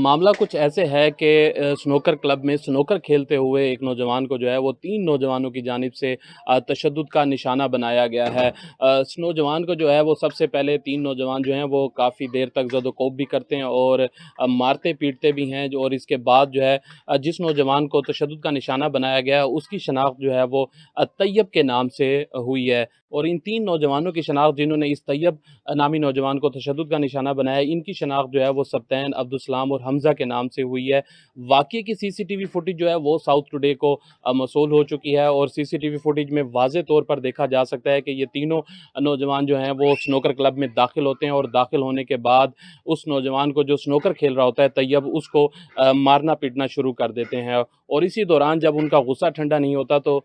मामला कुछ ऐसे है कि स्नूकर क्लब में स्नूकर खेलते हुए एक नौजवान को जो है वो 3 नौजवानों की जानिब से तशद्दुद का निशाना बनाया गया है। इस नौजवान को जो है वो सबसे पहले 3 नौजवान जो हैं वो काफ़ी देर तक ज़द-ओ-कोब भी करते हैं और मारते-पीटते भी हैं और इसके बाद जो है जिस नौजवान को तशद्दुद का निशाना बनाया गया है उसकी शनाख्त जो है वो तैयब के नाम से हुई है। और इन 3 नौजवानों की शनाख्त जिन्होंने इस तैयब नामी नौजवान को तशद्दुद का निशाना बनाया, इनकी शनाख्त जो है वो सब्तैन, अब्दुलसलाम और हमज़ा के नाम से हुई है। वाक़ये की सीसीटीवी फुटेज जो है वो साउथ टुडे को मौसूल हो चुकी है और सीसीटीवी फुटेज में वाज़े तौर पर देखा जा सकता है कि ये तीनों नौजवान जो हैं वो स्नूकर क्लब में दाखिल होते हैं और दाखिल होने के बाद उस नौजवान को जो स्नूकर खेल रहा होता है तैयब, उसको मारना-पीटना शुरू कर देते हैं। और इसी दौरान जब उनका गुस्सा ठंडा नहीं होता तो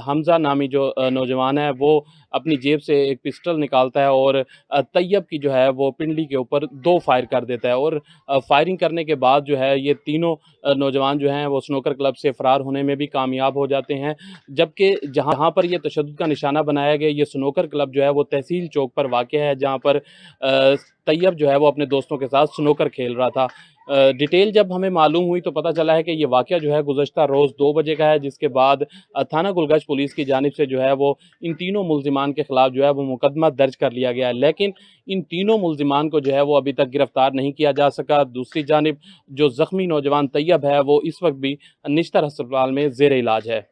हमज़ा नामी जो नौजवान है वो अपनी जेब से एक पिस्टल निकालता है और तैयब की जो है वो पिंडली के ऊपर 2 फायर कर देता है और फायरिंग करने के बाद जो है ये तीनों नौजवान जो हैं वो स्नूकर क्लब से फ़रार होने में भी कामयाब हो जाते हैं। जबकि जहाँ पर ये तशद्दुद का निशाना बनाया गया, ये स्नूकर क्लब जो है वो तहसील चौक पर वाक़या है, जहाँ पर तैयब जो है वो अपने दोस्तों के साथ स्नूकर खेल रहा था। डिटेल जब हमें मालूम हुई तो पता चला है कि ये वाक़या जो है गुज़श्ता रोज़ 2 बजे का है, जिसके बाद थाना गुलगश्त पुलिस की जानिब से जो है वो इन तीनों मुल्ज़िमान के ख़िलाफ़ जो है वो मुकदमा दर्ज कर लिया गया है। लेकिन इन तीनों मुल्ज़िमान को जो है वो अभी तक गिरफ़्तार नहीं किया जा सका। दूसरी जानिब जो ज़ख्मी नौजवान तैयब है वो इस वक़्त भी निश्तर अस्पताल में ज़ेर इलाज है।